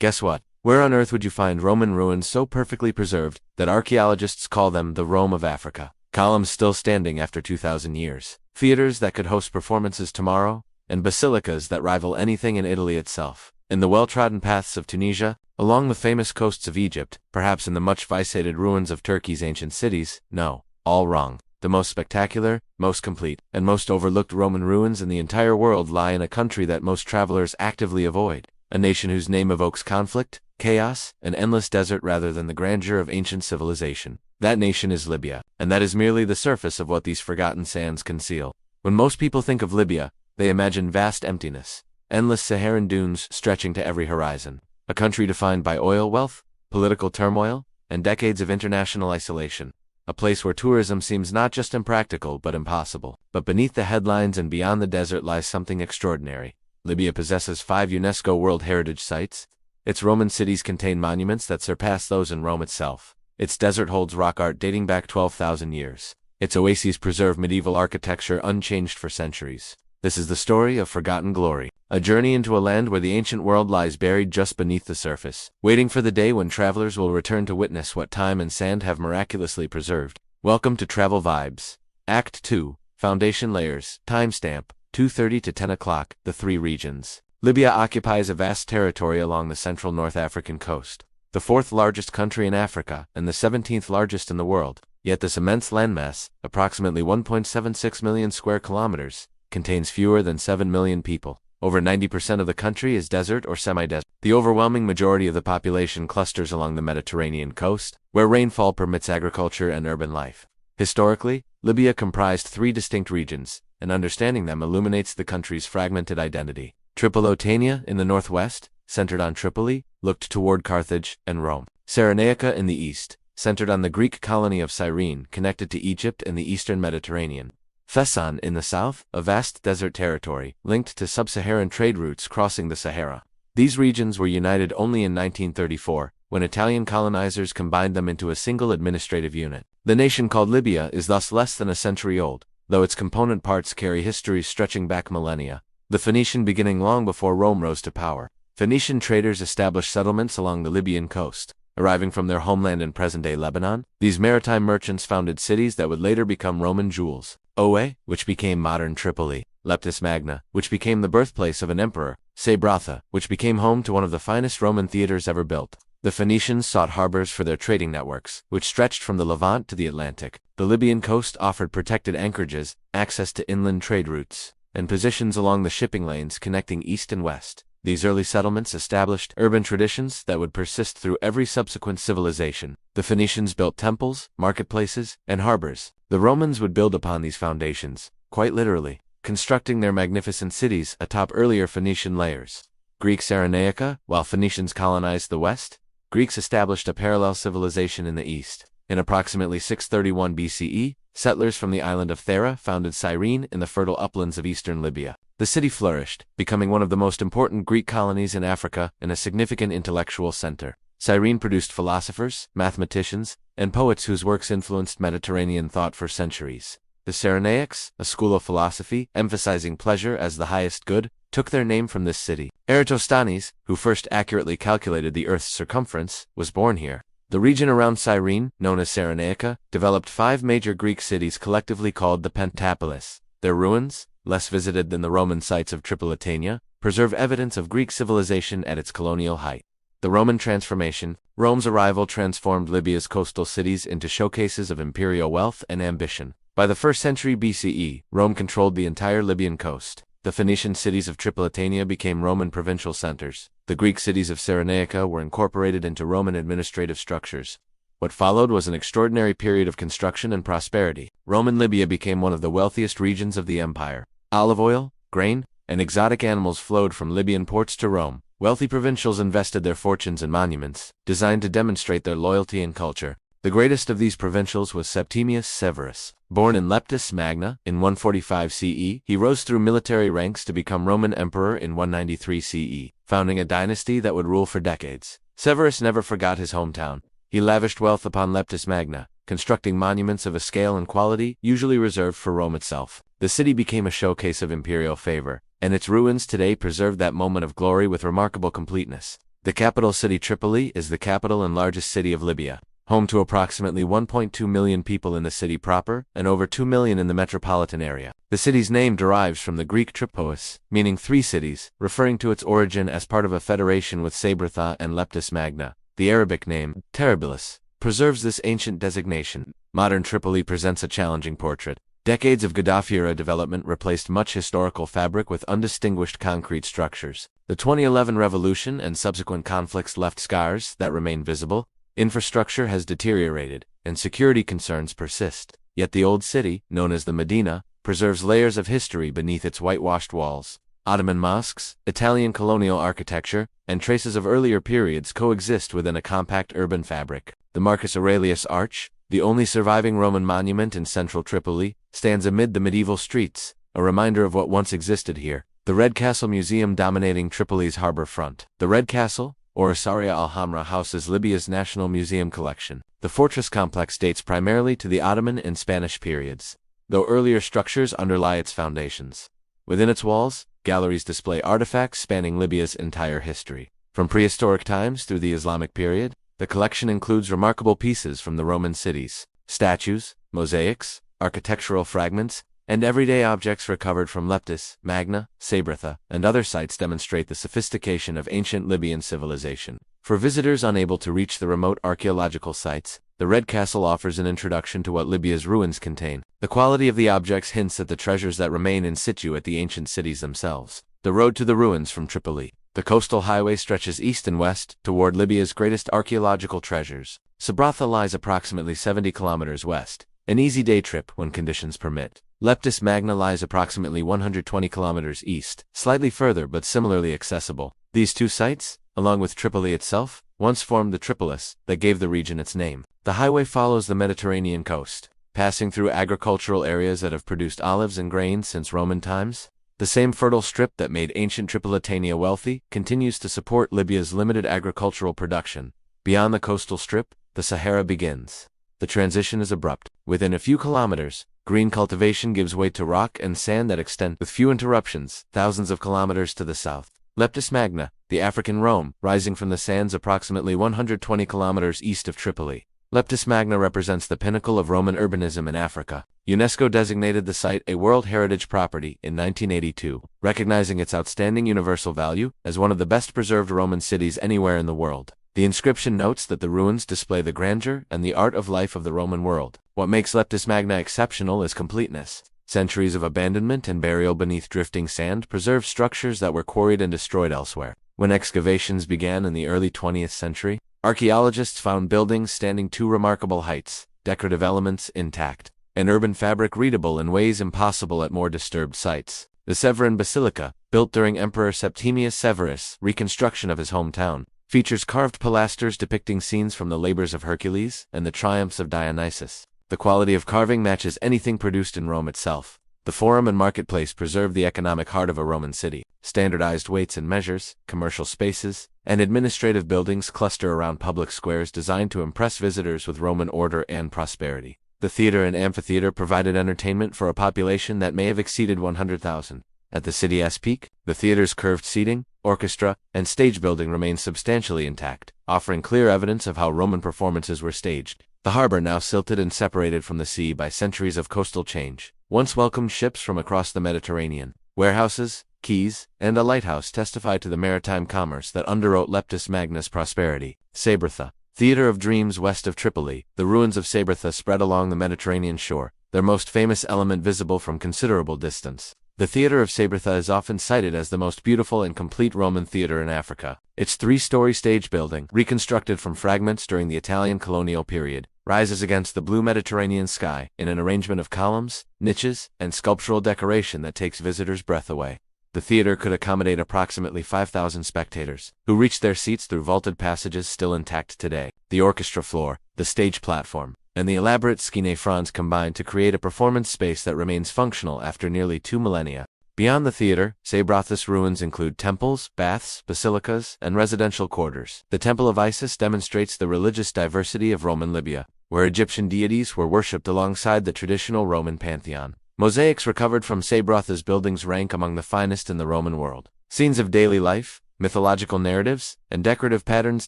Guess what? Where on earth would you find Roman ruins so perfectly preserved that archaeologists call them the Rome of Africa? Columns still standing after 2,000 years, theaters that could host performances tomorrow, and basilicas that rival anything in Italy itself. In the well-trodden paths of Tunisia, along the famous coasts of Egypt, perhaps in the much vitiated ruins of Turkey's ancient cities, no, all wrong. The most spectacular, most complete, and most overlooked Roman ruins in the entire world lie in a country that most travelers actively avoid, a nation whose name evokes conflict, chaos, and endless desert rather than the grandeur of ancient civilization. That nation is Libya, and that is merely the surface of what these forgotten sands conceal. When most people think of Libya, they imagine vast emptiness, endless Saharan dunes stretching to every horizon, a country defined by oil wealth, political turmoil, and decades of international isolation. A place where tourism seems not just impractical but impossible. But beneath the headlines and beyond the desert lies something extraordinary. Libya possesses 5 UNESCO World Heritage Sites. Its Roman cities contain monuments that surpass those in Rome itself. Its desert holds rock art dating back 12,000 years. Its oases preserve medieval architecture unchanged for centuries. This is the story of forgotten glory, a journey into a land where the ancient world lies buried just beneath the surface, waiting for the day when travelers will return to witness what time and sand have miraculously preserved. Welcome to Travel Vibes. Act 2, Foundation Layers, Timestamp, 2:30 to 10 o'clock, the 3 regions. Libya occupies a vast territory along the central North African coast, the 4th largest country in Africa and the 17th largest in the world. Yet this immense landmass, approximately 1.76 million square kilometers, contains fewer than 7 million people. Over 90% of the country is desert or semi-desert. The overwhelming majority of the population clusters along the Mediterranean coast, where rainfall permits agriculture and urban life. Historically, Libya comprised 3 distinct regions, and understanding them illuminates the country's fragmented identity. Tripolitania in the northwest, centered on Tripoli, looked toward Carthage and Rome. Cyrenaica in the east, centered on the Greek colony of Cyrene, connected to Egypt and the eastern Mediterranean. Fezzan in the south, a vast desert territory, linked to sub-Saharan trade routes crossing the Sahara. These regions were united only in 1934, when Italian colonizers combined them into a single administrative unit. The nation called Libya is thus less than a century old, though its component parts carry histories stretching back millennia, the Phoenician beginning long before Rome rose to power. Phoenician traders established settlements along the Libyan coast. Arriving from their homeland in present-day Lebanon, these maritime merchants founded cities that would later become Roman jewels. Oe, which became modern Tripoli; Leptis Magna, which became the birthplace of an emperor; Sabratha, which became home to one of the finest Roman theaters ever built. The Phoenicians sought harbors for their trading networks, which stretched from the Levant to the Atlantic. The Libyan coast offered protected anchorages, access to inland trade routes, and positions along the shipping lanes connecting east and west. These early settlements established urban traditions that would persist through every subsequent civilization. The Phoenicians built temples, marketplaces, and harbors. The Romans would build upon these foundations, quite literally, constructing their magnificent cities atop earlier Phoenician layers. Greek Cyrenaica, while Phoenicians colonized the west, Greeks established a parallel civilization in the east. In approximately 631 BCE, settlers from the island of Thera founded Cyrene in the fertile uplands of eastern Libya. The city flourished, becoming one of the most important Greek colonies in Africa and a significant intellectual center. Cyrene produced philosophers, mathematicians, and poets whose works influenced Mediterranean thought for centuries. The Cyrenaics, a school of philosophy emphasizing pleasure as the highest good, took their name from this city. Eratosthenes, who first accurately calculated the Earth's circumference, was born here. The region around Cyrene, known as Cyrenaica, developed 5 major Greek cities collectively called the Pentapolis. Their ruins, less visited than the Roman sites of Tripolitania, preserve evidence of Greek civilization at its colonial height. The Roman transformation. Rome's arrival transformed Libya's coastal cities into showcases of imperial wealth and ambition. By the 1st century BCE, Rome controlled the entire Libyan coast. The Phoenician cities of Tripolitania became Roman provincial centers. The Greek cities of Cyrenaica were incorporated into Roman administrative structures. What followed was an extraordinary period of construction and prosperity. Roman Libya became one of the wealthiest regions of the empire. Olive oil, grain, and exotic animals flowed from Libyan ports to Rome. Wealthy provincials invested their fortunes in monuments, designed to demonstrate their loyalty and culture. The greatest of these provincials was Septimius Severus. Born in Leptis Magna in 145 CE, he rose through military ranks to become Roman emperor in 193 CE, founding a dynasty that would rule for decades. Severus never forgot his hometown. He lavished wealth upon Leptis Magna, constructing monuments of a scale and quality usually reserved for Rome itself. The city became a showcase of imperial favor, and its ruins today preserve that moment of glory with remarkable completeness. The capital city Tripoli is the capital and largest city of Libya, home to approximately 1.2 million people in the city proper and over 2 million in the metropolitan area. The city's name derives from the Greek Tripolis, meaning three cities, referring to its origin as part of a federation with Sabratha and Leptis Magna. The Arabic name, Terribilis, preserves this ancient designation. Modern Tripoli presents a challenging portrait. Decades of Gaddafi-era development replaced much historical fabric with undistinguished concrete structures. The 2011 revolution and subsequent conflicts left scars that remain visible. Infrastructure has deteriorated, and security concerns persist. Yet the old city, known as the Medina, preserves layers of history beneath its whitewashed walls. Ottoman mosques, Italian colonial architecture, and traces of earlier periods coexist within a compact urban fabric. The Marcus Aurelius Arch, the only surviving Roman monument in central Tripoli, stands amid the medieval streets, a reminder of what once existed here. The Red Castle Museum dominating Tripoli's harbor front. The Red Castle, or Asaria al-Hamra, houses Libya's national museum collection. The fortress complex dates primarily to the Ottoman and Spanish periods, though earlier structures underlie its foundations. Within its walls, galleries display artifacts spanning Libya's entire history. From prehistoric times through the Islamic period, the collection includes remarkable pieces from the Roman cities, statues, mosaics, architectural fragments, and everyday objects recovered from Leptis, Magna, Sabratha, and other sites demonstrate the sophistication of ancient Libyan civilization. For visitors unable to reach the remote archaeological sites, the Red Castle offers an introduction to what Libya's ruins contain. The quality of the objects hints at the treasures that remain in situ at the ancient cities themselves. The road to the ruins from Tripoli. The coastal highway stretches east and west toward Libya's greatest archaeological treasures. Sabratha lies approximately 70 kilometers west, an easy day trip when conditions permit. Leptis Magna lies approximately 120 kilometers east, slightly further but similarly accessible. These two sites, along with Tripoli itself, once formed the Tripolis that gave the region its name. The highway follows the Mediterranean coast, passing through agricultural areas that have produced olives and grain since Roman times. The same fertile strip that made ancient Tripolitania wealthy continues to support Libya's limited agricultural production. Beyond the coastal strip, the Sahara begins. The transition is abrupt. Within a few kilometers, green cultivation gives way to rock and sand that extend with few interruptions, thousands of kilometers to the south. Leptis Magna, the African Rome, rising from the sands approximately 120 kilometers east of Tripoli. Leptis Magna represents the pinnacle of Roman urbanism in Africa. UNESCO designated the site a World Heritage Property in 1982, recognizing its outstanding universal value as one of the best preserved Roman cities anywhere in the world. The inscription notes that the ruins display the grandeur and the art of life of the Roman world. What makes Leptis Magna exceptional is completeness. Centuries of abandonment and burial beneath drifting sand preserve structures that were quarried and destroyed elsewhere. When excavations began in the early 20th century, archaeologists found buildings standing to remarkable heights, decorative elements intact, and urban fabric readable in ways impossible at more disturbed sites. The Severan Basilica, built during Emperor Septimius Severus' reconstruction of his hometown, features carved pilasters depicting scenes from the labors of Hercules and the triumphs of Dionysus. The quality of carving matches anything produced in Rome itself. The Forum and Marketplace preserve the economic heart of a Roman city. Standardized weights and measures, commercial spaces, and administrative buildings cluster around public squares designed to impress visitors with Roman order and prosperity. The theater and amphitheater provided entertainment for a population that may have exceeded 100,000. At the city's peak, the theater's curved seating, orchestra, and stage building remain substantially intact, offering clear evidence of how Roman performances were staged. The harbor, now silted and separated from the sea by centuries of coastal change, once welcomed ships from across the Mediterranean. Warehouses, quays, and a lighthouse testify to the maritime commerce that underwrote Leptis Magna's prosperity. Sabratha, theater of dreams west of Tripoli, the ruins of Sabratha spread along the Mediterranean shore, their most famous element visible from considerable distance. The theater of Sabratha is often cited as the most beautiful and complete Roman theater in Africa. Its three-story stage building, reconstructed from fragments during the Italian colonial period, rises against the blue Mediterranean sky in an arrangement of columns, niches, and sculptural decoration that takes visitors' breath away. The theater could accommodate approximately 5,000 spectators, who reached their seats through vaulted passages still intact today. The orchestra floor, the stage platform, and the elaborate skene fronds combine to create a performance space that remains functional after nearly 2 millennia. Beyond the theater, Sabratha's ruins include temples, baths, basilicas, and residential quarters. The Temple of Isis demonstrates the religious diversity of Roman Libya, where Egyptian deities were worshipped alongside the traditional Roman pantheon. Mosaics recovered from Sabratha's buildings rank among the finest in the Roman world. Scenes of daily life, mythological narratives, and decorative patterns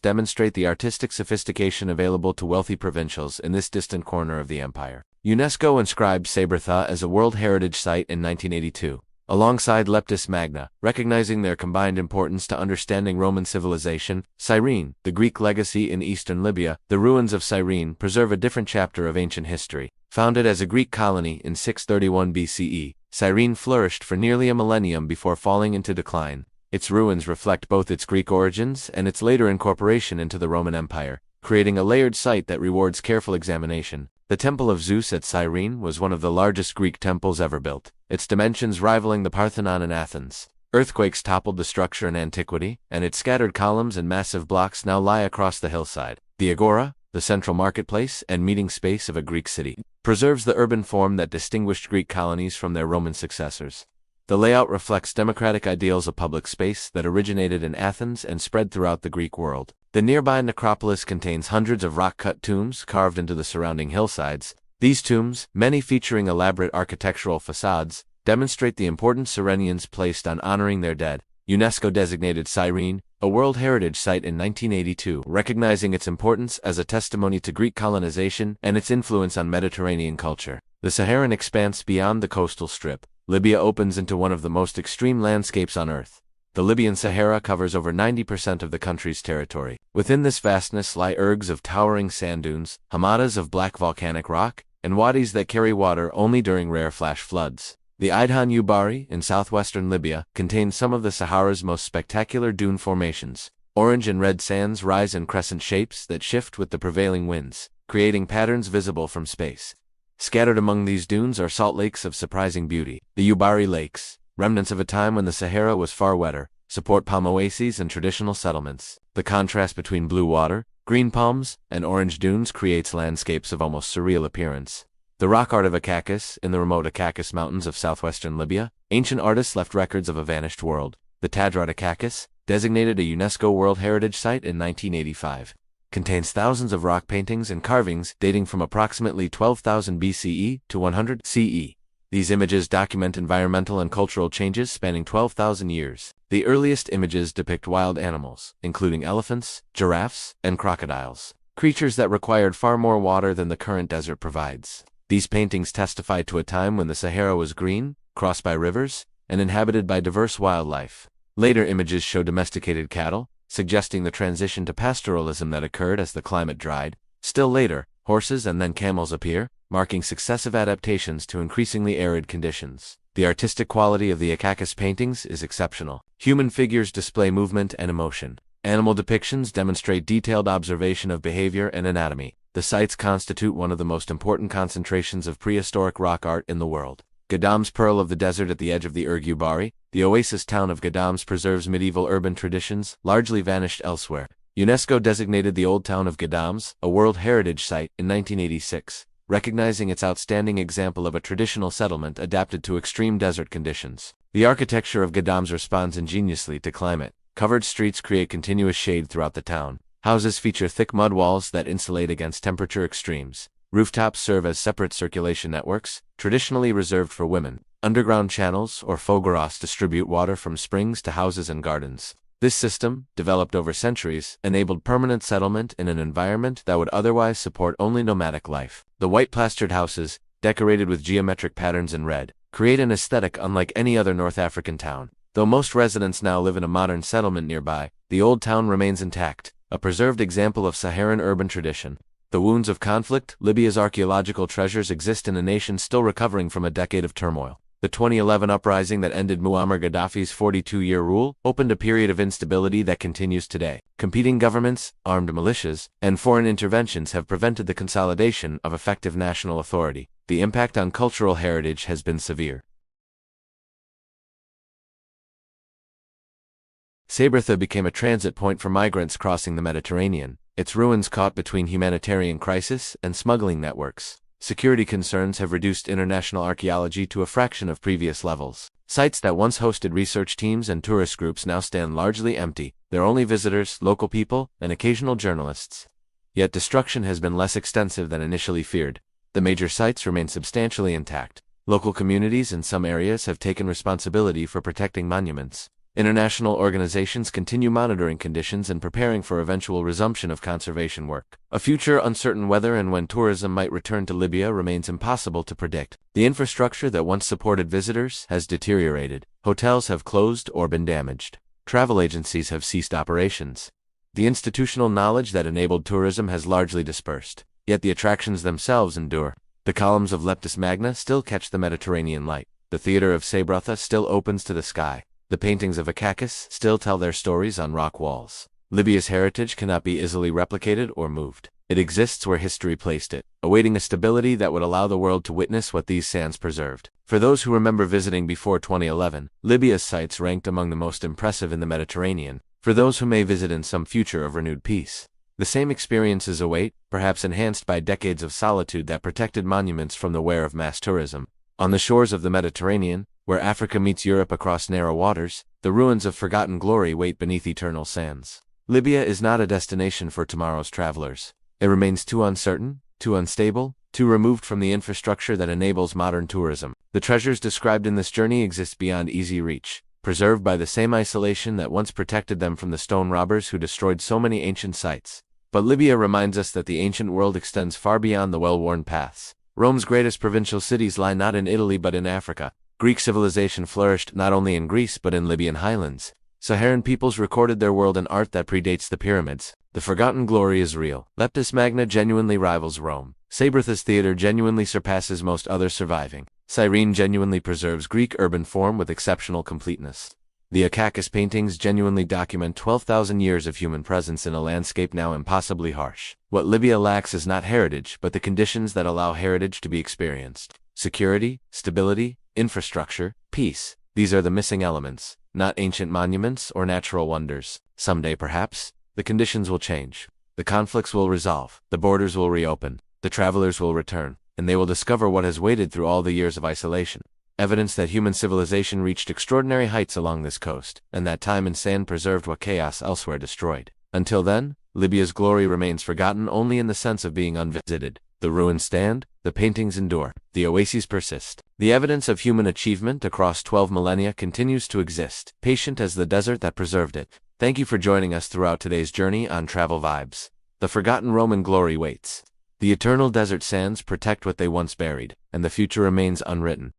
demonstrate the artistic sophistication available to wealthy provincials in this distant corner of the empire. UNESCO inscribed Sabratha as a World Heritage Site in 1982, alongside Leptis Magna, recognizing their combined importance to understanding Roman civilization. Cyrene, the Greek legacy in eastern Libya. The ruins of Cyrene preserve a different chapter of ancient history. Founded as a Greek colony in 631 BCE, Cyrene flourished for nearly a millennium before falling into decline. Its ruins reflect both its Greek origins and its later incorporation into the Roman Empire, creating a layered site that rewards careful examination. The Temple of Zeus at Cyrene was one of the largest Greek temples ever built, its dimensions rivaling the Parthenon in Athens. Earthquakes toppled the structure in antiquity, and its scattered columns and massive blocks now lie across the hillside. The agora, the central marketplace and meeting space of a Greek city, preserves the urban form that distinguished Greek colonies from their Roman successors. The layout reflects democratic ideals of public space that originated in Athens and spread throughout the Greek world. The nearby necropolis contains hundreds of rock-cut tombs carved into the surrounding hillsides. These tombs, many featuring elaborate architectural facades, demonstrate the importance Cyrenians placed on honoring their dead. UNESCO designated Cyrene a World Heritage Site in 1982, recognizing its importance as a testimony to Greek colonization and its influence on Mediterranean culture. The Saharan expanse beyond the coastal strip, Libya opens into one of the most extreme landscapes on Earth. The Libyan Sahara covers over 90% of the country's territory. Within this vastness lie ergs of towering sand dunes, hamadas of black volcanic rock, and wadis that carry water only during rare flash floods. The Idhan Ubari in southwestern Libya contains some of the Sahara's most spectacular dune formations. Orange and red sands rise in crescent shapes that shift with the prevailing winds, creating patterns visible from space. Scattered among these dunes are salt lakes of surprising beauty. The Ubari Lakes, remnants of a time when the Sahara was far wetter, support palm oases and traditional settlements. The contrast between blue water, green palms, and orange dunes creates landscapes of almost surreal appearance. The rock art of Akakis in the remote Akakis Mountains of southwestern Libya, ancient artists left records of a vanished world. The Tadrat Akakis, designated a UNESCO World Heritage Site in 1985, contains thousands of rock paintings and carvings dating from approximately 12,000 BCE to 100 CE. These images document environmental and cultural changes spanning 12,000 years. The earliest images depict wild animals, including elephants, giraffes, and crocodiles, creatures that required far more water than the current desert provides. These paintings testify to a time when the Sahara was green, crossed by rivers, and inhabited by diverse wildlife. Later images show domesticated cattle, suggesting the transition to pastoralism that occurred as the climate dried. Still later, horses and then camels appear, marking successive adaptations to increasingly arid conditions. The artistic quality of the Akakis paintings is exceptional. Human figures display movement and emotion. Animal depictions demonstrate detailed observation of behavior and anatomy. The sites constitute one of the most important concentrations of prehistoric rock art in the world. Gadam's Pearl of the Desert at the edge of the Erg Ubari, the oasis town of Gadam's preserves medieval urban traditions, largely vanished elsewhere. UNESCO designated the old town of Gadam's a World Heritage Site in 1986, recognizing its outstanding example of a traditional settlement adapted to extreme desert conditions. The architecture of Gadam's responds ingeniously to climate. Covered streets create continuous shade throughout the town. Houses feature thick mud walls that insulate against temperature extremes. Rooftops serve as separate circulation networks, traditionally reserved for women. Underground channels, or fogaras, distribute water from springs to houses and gardens. This system, developed over centuries, enabled permanent settlement in an environment that would otherwise support only nomadic life. The white plastered houses, decorated with geometric patterns in red, create an aesthetic unlike any other North African town. Though most residents now live in a modern settlement nearby, the old town remains intact, a preserved example of Saharan urban tradition. The wounds of conflict, Libya's archaeological treasures exist in a nation still recovering from a decade of turmoil. The 2011 uprising that ended Muammar Gaddafi's 42-year rule opened a period of instability that continues today. Competing governments, armed militias, and foreign interventions have prevented the consolidation of effective national authority. The impact on cultural heritage has been severe. Sabratha became a transit point for migrants crossing the Mediterranean, its ruins caught between humanitarian crisis and smuggling networks. Security concerns have reduced international archaeology to a fraction of previous levels. Sites that once hosted research teams and tourist groups now stand largely empty, their only visitors, local people, and occasional journalists. Yet destruction has been less extensive than initially feared. The major sites remain substantially intact. Local communities in some areas have taken responsibility for protecting monuments. International organizations continue monitoring conditions and preparing for eventual resumption of conservation work. A future uncertain whether and when tourism might return to Libya remains impossible to predict. The infrastructure that once supported visitors has deteriorated. Hotels have closed or been damaged. Travel agencies have ceased operations. The institutional knowledge that enabled tourism has largely dispersed, yet the attractions themselves endure. The columns of Leptis Magna still catch the Mediterranean light. The theater of Sabratha still opens to the sky. The paintings of Akakis still tell their stories on rock walls. Libya's heritage cannot be easily replicated or moved. It exists where history placed it, awaiting a stability that would allow the world to witness what these sands preserved. For those who remember visiting before 2011, Libya's sites ranked among the most impressive in the Mediterranean. For those who may visit in some future of renewed peace, the same experiences await, perhaps enhanced by decades of solitude that protected monuments from the wear of mass tourism. On the shores of the Mediterranean, where Africa meets Europe across narrow waters, the ruins of forgotten glory wait beneath eternal sands. Libya is not a destination for tomorrow's travelers. It remains too uncertain, too unstable, too removed from the infrastructure that enables modern tourism. The treasures described in this journey exist beyond easy reach, preserved by the same isolation that once protected them from the stone robbers who destroyed so many ancient sites. But Libya reminds us that the ancient world extends far beyond the well-worn paths. Rome's greatest provincial cities lie not in Italy but in Africa. Greek civilization flourished not only in Greece but in Libyan highlands. Saharan peoples recorded their world in art that predates the pyramids. The forgotten glory is real. Leptis Magna genuinely rivals Rome. Sabratha's theater genuinely surpasses most others surviving. Cyrene genuinely preserves Greek urban form with exceptional completeness. The Akakis paintings genuinely document 12,000 years of human presence in a landscape now impossibly harsh. What Libya lacks is not heritage, but the conditions that allow heritage to be experienced. Security, stability, infrastructure, peace. These are the missing elements, not ancient monuments or natural wonders. Someday, perhaps, the conditions will change. The conflicts will resolve. The borders will reopen. The travelers will return, and they will discover what has waited through all the years of isolation. Evidence that human civilization reached extraordinary heights along this coast, and that time and sand preserved what chaos elsewhere destroyed. Until then, Libya's glory remains forgotten only in the sense of being unvisited. The ruins stand, the paintings endure, the oases persist. The evidence of human achievement across 12 millennia continues to exist, patient as the desert that preserved it. Thank you for joining us throughout today's journey on Travel Vibes. The forgotten Roman glory waits. The eternal desert sands protect what they once buried, and the future remains unwritten.